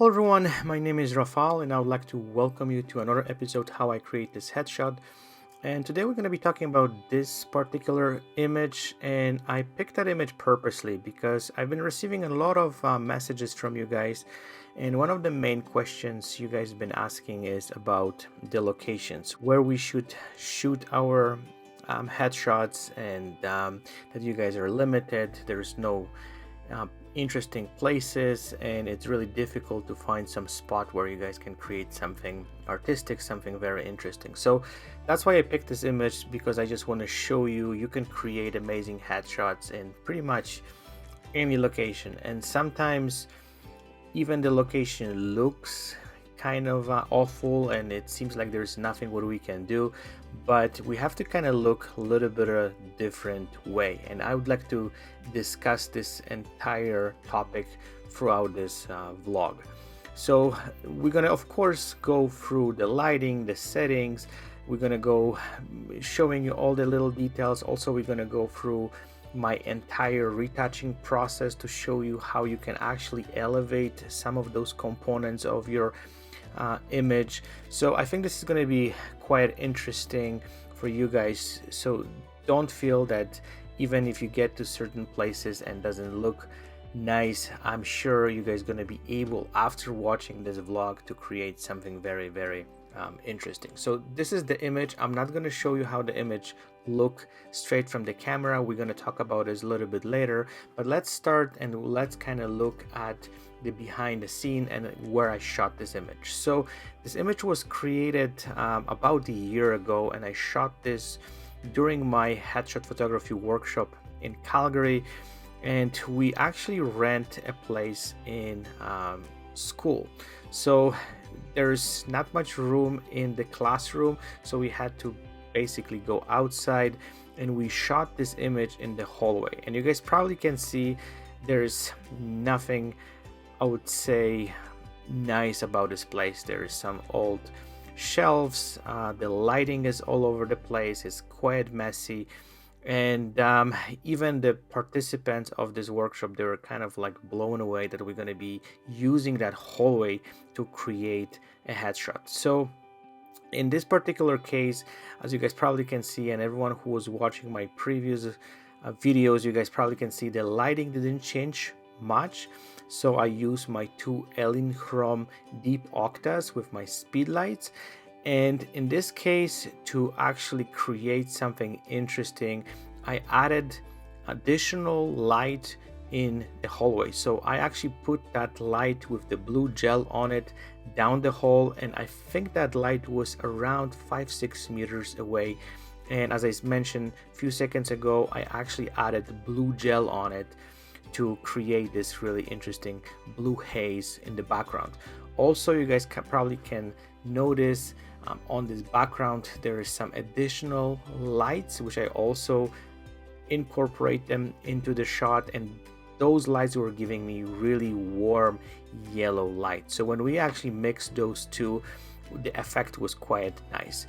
Hello everyone, my name is Rafal and I would like to welcome you to another episode how I create this headshot. And today we're going to be talking about this particular image, and I picked that image purposely because I've been receiving a lot of messages from you guys, and one of the main questions you guys have been asking is about the locations where we should shoot our headshots, and that you guys are limited. There's no uh, interesting places, and it's really difficult to find some spot where you guys can create something artistic, something very interesting. So that's why I picked this image, because I just want to show you can create amazing headshots in pretty much any location, and sometimes even the location looks kind of awful and it seems like there's nothing what we can do, but we have to kind of look a little bit a different way, and I would like to discuss this entire topic throughout this vlog. So we're gonna of course go through the lighting, the settings, we're gonna go showing you all the little details. Also, we're gonna go through my entire retouching process to show you how you can actually elevate some of those components of your image. So I think this is going to be quite interesting for you guys, so don't feel that even if you get to certain places and doesn't look nice, I'm sure you guys going to be able, after watching this vlog, to create something very interesting. So this is the image. I'm not going to show you how the image look straight from the camera. We're going to talk about this a little bit later, but let's start and let's kind of look at the behind the scene and where I shot this image. So this image was created about a year ago, and I shot this during my headshot photography workshop in Calgary, and we actually rent a place in school. So there's not much room in the classroom, so we had to basically go outside, and we shot this image in the hallway. And you guys probably can see there's nothing, I would say, nice about this place. There is some old shelves, the lighting is all over the place, it's quite messy, and even the participants of this workshop, they were kind of like blown away that we're going to be using that hallway to create a headshot. So in this particular case, as you guys probably can see, and everyone who was watching my previous videos, you guys probably can see the lighting didn't change much. So I use my two Elinchrom deep octas with my speed lights, and in this case, to actually create something interesting, I added additional light in the hallway. So I actually put that light with the blue gel on it down the hall, and I think that light was around 5-6 meters away. And as I mentioned a few seconds ago, I actually added blue gel on it to create this really interesting blue haze in the background. Also, you guys probably can notice on this background there is some additional lights, which I also incorporate them into the shot, and those lights were giving me really warm yellow light. So when we actually mixed those two, the effect was quite nice.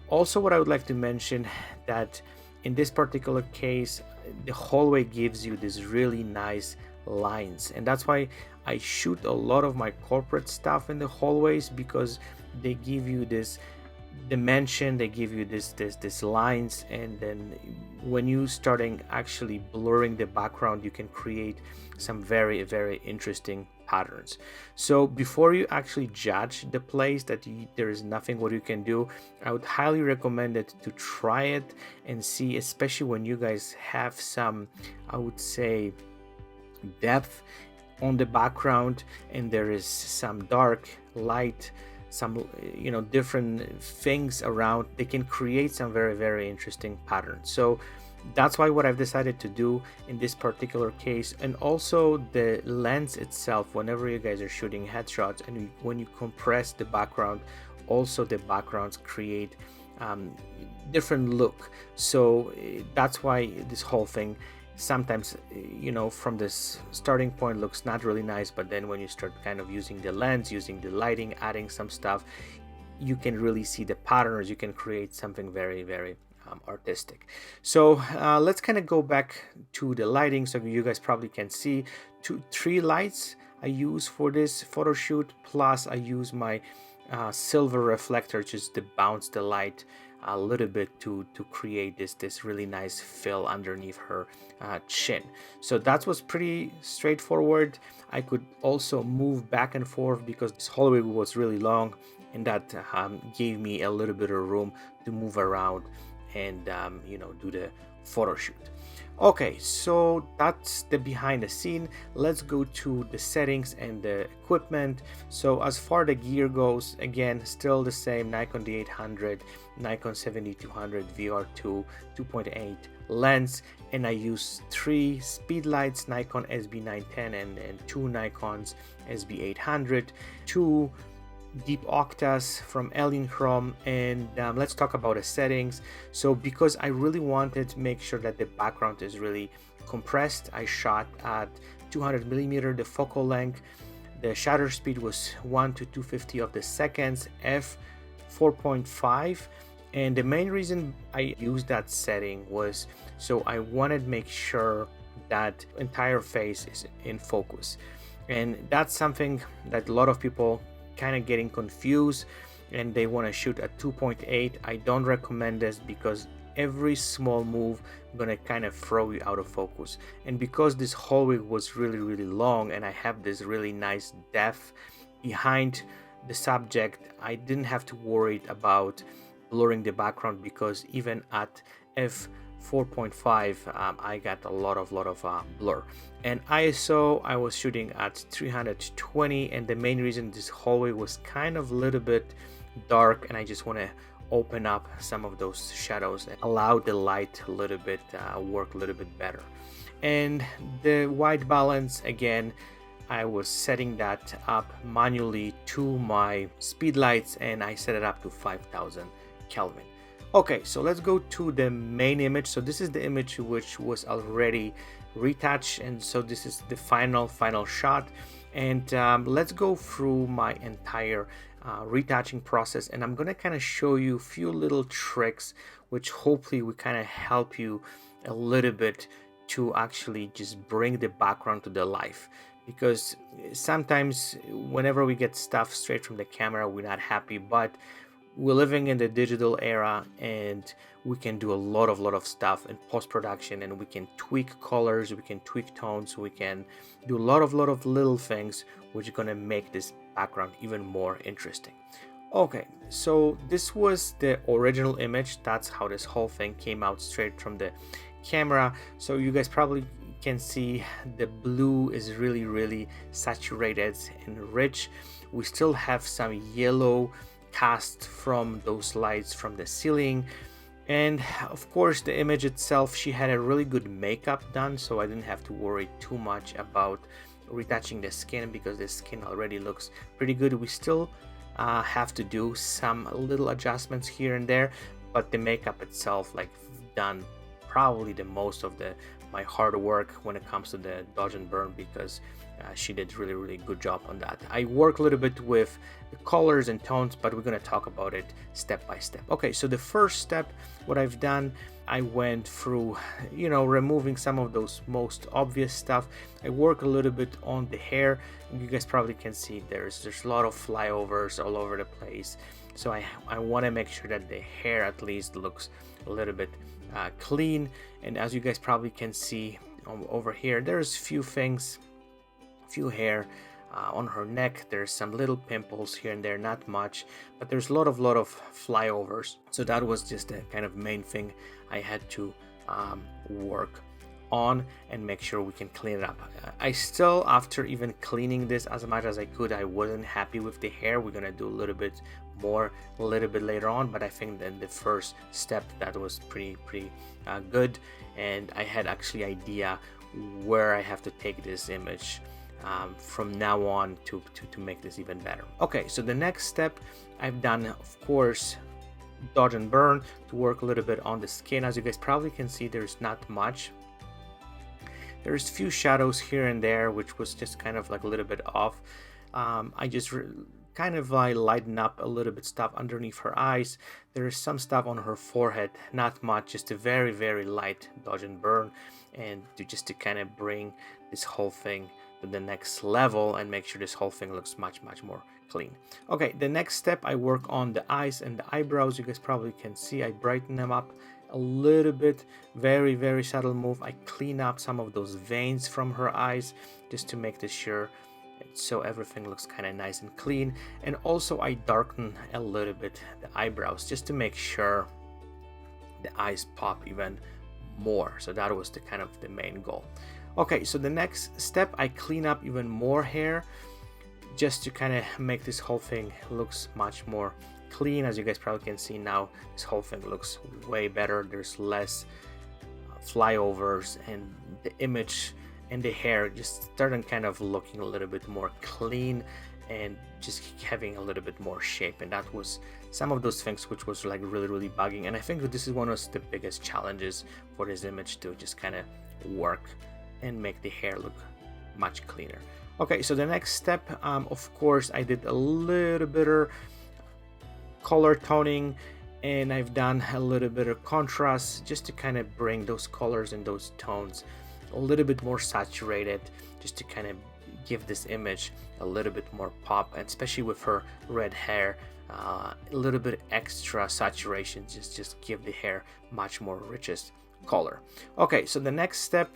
Also, what I would like to mention, that in this particular case, the hallway gives you this really nice lines, and that's why I shoot a lot of my corporate stuff in the hallways, because they give you this dimension, they give you this lines, and then when you starting actually blurring the background, you can create some very interesting patterns. So before you actually judge the place that there is nothing what you can do, I would highly recommend it to try it and see, especially when you guys have some, I would say, depth on the background and there is some dark light, some different things around, they can create some very interesting patterns. So that's why what I've decided to do in this particular case. And also the lens itself, whenever you guys are shooting headshots and when you compress the background, also the backgrounds create different look. So that's why this whole thing sometimes, from this starting point looks not really nice, but then when you start kind of using the lens, using the lighting, adding some stuff, you can really see the patterns, you can create something very artistic. So let's kind of go back to the lighting, so you guys probably can see three lights I use for this photo shoot, plus I use my silver reflector just to bounce the light a little bit to create this really nice fill underneath her chin. So that was pretty straightforward. I could also move back and forth because this hallway was really long, and that gave me a little bit of room to move around and do the photo shoot. Okay, so that's the behind the scene. Let's go to the settings and the equipment. So as far the gear goes, again, still the same: Nikon D800, Nikon 7200 VR2 2.8 lens, and I use 3 speed lights, Nikon SB910 and 2 Nikons SB800, 2 deep octas from Alien Chrome. And let's talk about the settings. So because I really wanted to make sure that the background is really compressed, I shot at 200 millimeter the focal length. The shutter speed was 1 to 250 of the seconds, f 4.5. And the main reason I used that setting was so I wanted to make sure that entire face is in focus. And that's something that a lot of people kind of getting confused, and they want to shoot at 2.8. I don't recommend this because every small move gonna kind of throw you out of focus. And because this hallway was really long and I have this really nice depth behind the subject, I didn't have to worry about blurring the background, because even at f 4.5 I got a lot of blur. And ISO, I was shooting at 320, and the main reason this hallway was kind of a little bit dark, and I just want to open up some of those shadows and allow the light a little bit work a little bit better. And the white balance, again, I was setting that up manually to my speed lights, and I set it up to 5000 Kelvin. Okay, so let's go to the main image. So this is the image which was already retouched, and so this is the final shot. And let's go through my entire retouching process, and I'm gonna kind of show you a few little tricks which hopefully will kind of help you a little bit to actually just bring the background to the life. Because sometimes whenever we get stuff straight from the camera, we're not happy, but we're living in the digital era, and we can do a lot of stuff in post-production, and we can tweak colors, we can tweak tones, we can do a lot of little things which are going to make this background even more interesting. Okay, so this was the original image. That's how this whole thing came out straight from the camera. So you guys probably can see the blue is really saturated and rich. We still have some yellow cast from those lights from the ceiling. And of course the image itself, she had a really good makeup done, so I didn't have to worry too much about retouching the skin, because the skin already looks pretty good. We still have to do some little adjustments here and there, but the makeup itself, like, done probably the most of my hard work when it comes to the dodge and burn, because she did really good job on that. I work a little bit with the colors and tones, but we're going to talk about it step by step. Okay, so the first step, what I've done, I went through, removing some of those most obvious stuff. I work a little bit on the hair. You guys probably can see there's a lot of flyovers all over the place. So I want to make sure that the hair at least looks a little bit clean. And as you guys probably can see over here, there's few hair on her neck. There's some little pimples here and there, not much, but there's a lot of flyovers. So that was just the kind of main thing I had to work on and make sure we can clean it up. I still, after even cleaning this as much as I could, I wasn't happy with the hair. We're gonna do a little bit more a little bit later on, but I think that the first step, that was pretty good. And I had actually idea where I have to take this image from now on to make this even better. Okay, so the next step I've done, of course, dodge and burn, to work a little bit on the skin. As you guys probably can see, there's not much. There's few shadows here and there, which was just kind of like a little bit off. I just kind of lighten up a little bit stuff underneath her eyes. There is some stuff on her forehead, not much, just a very light dodge and burn, and to kind of bring this whole thing to to the next level and make sure this whole thing looks much more clean. Okay, the next step, I work on the eyes and the eyebrows. You guys probably can see I brighten them up a little bit. Very subtle move. I clean up some of those veins from her eyes just to make this sure so everything looks kind of nice and clean. And also I darken a little bit the eyebrows just to make sure the eyes pop even more. So that was the kind of the main goal. Okay, so the next step, I clean up even more hair just to kind of make this whole thing looks much more clean. As you guys probably can see now, this whole thing looks way better. There's less flyovers, and the image and the hair just started kind of looking a little bit more clean and just having a little bit more shape. And that was some of those things which was like really bugging. And I think that this is one of the biggest challenges for this image, to just kind of work and make the hair look much cleaner. Okay, so the next step, of course, I did a little bit of color toning, and I've done a little bit of contrast just to kind of bring those colors and those tones a little bit more saturated, just to kind of give this image a little bit more pop, and especially with her red hair, a little bit extra saturation, just give the hair much more richest color. Okay, so the next step,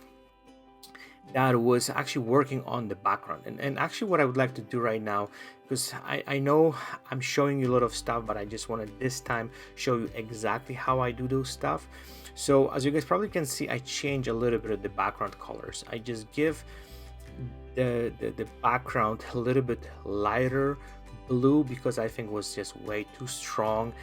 that was actually working on the background. And actually what I would like to do right now, because I know I'm showing you a lot of stuff, but I just wanted this time show you exactly how I do those stuff. So as you guys probably can see, I change a little bit of the background colors. I just give the background a little bit lighter blue, because I think it was just way too strong,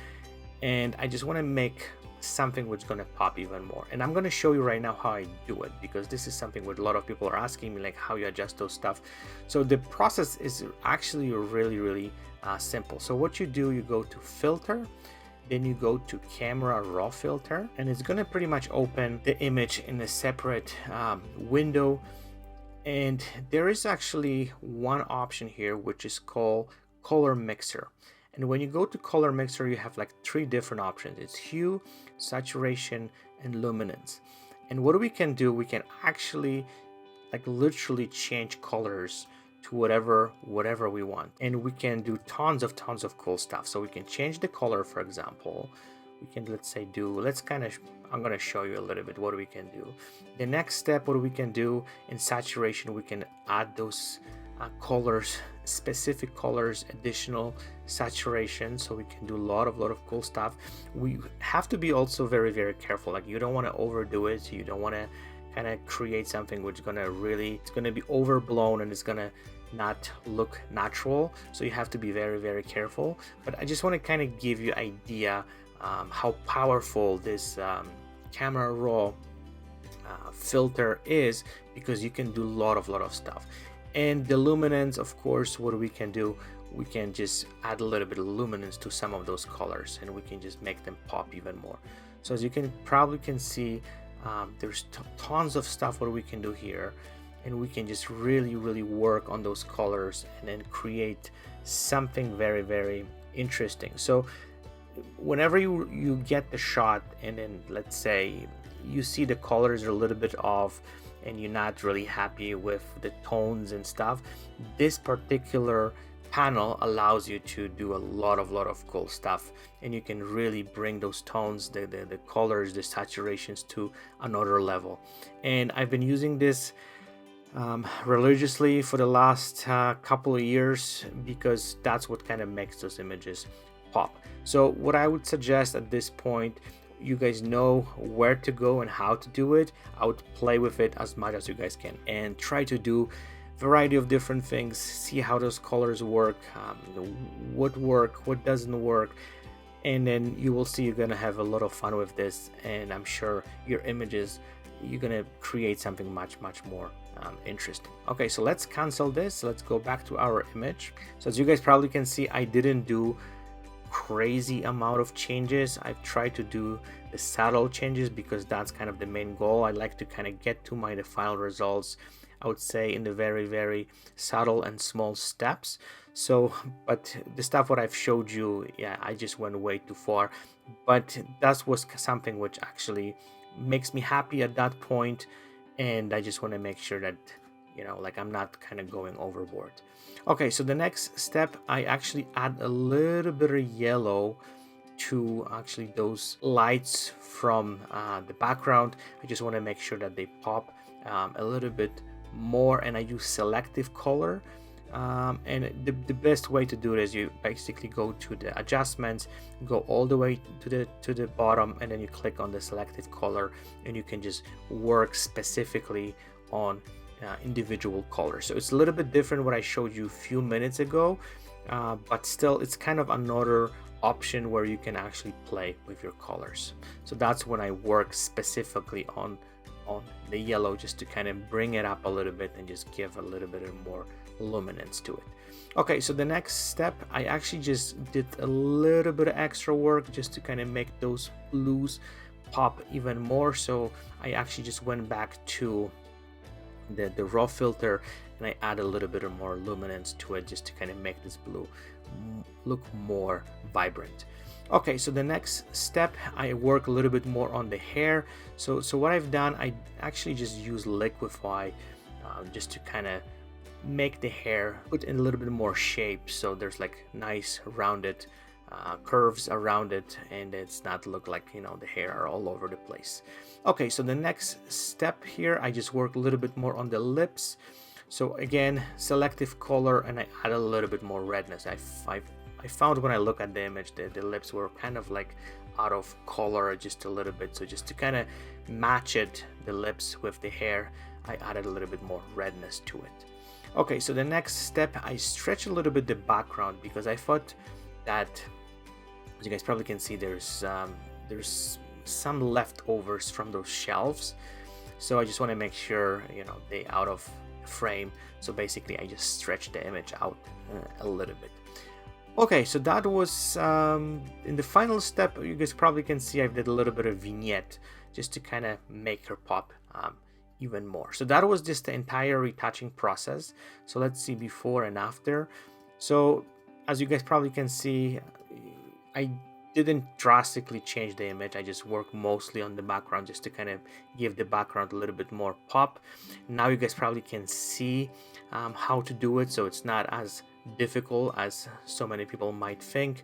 and I just want to make something which is going to pop even more. And I'm going to show you right now how I do it, because this is something what a lot of people are asking me, like how you adjust those stuff. So the process is actually really simple. So what you do, you go to filter, then you go to camera raw filter, and it's going to pretty much open the image in a separate window. And there is actually one option here which is called color mixer. And when you go to color mixer, you have like 3 different options. It's hue, saturation, and luminance. And what we can do, we can actually like literally change colors to whatever we want. And we can do tons of cool stuff. So we can change the color, for example. We can, let's say, I'm going to show you a little bit what we can do. The next step, what we can do in saturation, we can add those colors, specific colors, additional saturation, so we can do a lot of cool stuff. We have to be also very careful. Like, you don't want to overdo it, so you don't want to kind of create something which is it's gonna be overblown and it's gonna not look natural. So you have to be very careful. But I just want to kind of give you idea how powerful this camera raw filter is, because you can do a lot of stuff. And the luminance, of course, what we can do, we can just add a little bit of luminance to some of those colors, and we can just make them pop even more. So as you can probably see, there's tons of stuff what we can do here, and we can just really work on those colors and then create something very interesting. So whenever you get the shot, and then let's say you see the colors are a little bit off and you're not really happy with the tones and stuff, this particular panel allows you to do a lot of cool stuff, and you can really bring those tones, the colors, the saturations to another level. And I've been using this religiously for the last couple of years, because that's what kind of makes those images pop. So what I would suggest at this point, you guys know where to go and how to do it. I would play with it as much as you guys can and try to do variety of different things, see how those colors work, what doesn't work, and then you will see you're gonna have a lot of fun with this. And I'm sure your images, you're gonna create something much more interesting. Okay, so let's cancel this. Let's go back to our image. So as you guys probably can see, I didn't do crazy amount of changes. I've tried to do the subtle changes because that's kind of the main goal. I like to kind of get to the final results, I would say, in the very subtle and small steps. So, but the stuff what I've showed you, yeah, I just went way too far. But that was something which actually makes me happy at that point, and I just want to make sure that you know, like I'm not kind of going overboard. Okay, so the next step, I actually add a little bit of yellow to actually those lights from the background. I just want to make sure that they pop a little bit more, and I use selective color. And the best way to do it is you basically go to the adjustments, go all the way to the bottom, and then you click on the selective color, and you can just work specifically on individual colors. So it's a little bit different what I showed you a few minutes ago, but still it's kind of another option where you can actually play with your colors. So that's when I work specifically on the yellow, just to kind of bring it up a little bit and just give a little bit of more luminance to it. Okay, so the next step, I actually just did a little bit of extra work just to kind of make those blues pop even more. So I actually just went back to the raw filter, and I add a little bit of more luminance to it just to kind of make this blue look more vibrant. Okay, so the next step, I work a little bit more on the hair. So what I've done, I actually just use liquify just to kind of make the hair put in a little bit more shape, so there's like nice rounded curves around it, and it's not look like, you know, the hair are all over the place. Okay, so the next step here, I just work a little bit more on the lips. So again, selective color, and I add a little bit more redness. I found when I look at the image that the lips were kind of like out of color just a little bit. So just to kind of match it, the lips with the hair, I added a little bit more redness to it. Okay, so the next step, I stretch a little bit the background, because I thought that, as you guys probably can see, there's some leftovers from those shelves. So I just want to make sure, you know, they out of frame. So basically I just stretch the image out a little bit. Okay, so that was in the final step. You guys probably can see I did a little bit of vignette just to kind of make her pop even more. So that was just the entire retouching process. So let's see before and after. So as you guys probably can see, I didn't drastically change the image. I just worked mostly on the background just to kind of give the background a little bit more pop. Now you guys probably can see how to do it, so it's not as difficult as so many people might think.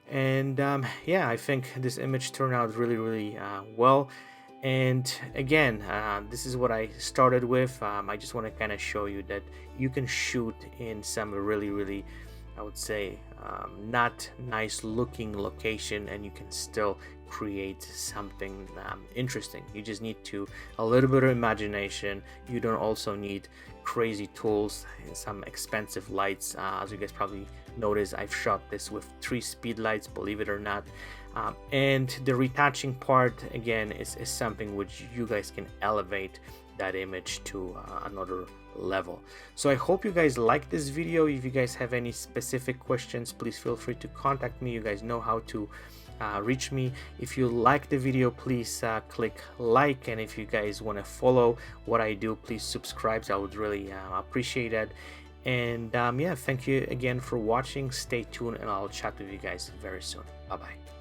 And yeah, I think this image turned out really well. And again, this is what I started with. I just want to kind of show you that you can shoot in some really, I would say, not nice looking location, and you can still create something interesting. You just need a little bit of imagination. You don't also need crazy tools and some expensive lights. As you guys probably noticed, I've shot this with 3 speed lights, believe it or not. And the retouching part, again, is something which you guys can elevate that image to another level. So I hope you guys like this video. If you guys have any specific questions, please feel free to contact me. You guys know how to reach me. If you like the video, please click like, and if you guys want to follow what I do, please subscribe. I would really appreciate it. And yeah, thank you again for watching. Stay tuned, and I'll chat with you guys very soon. Bye bye.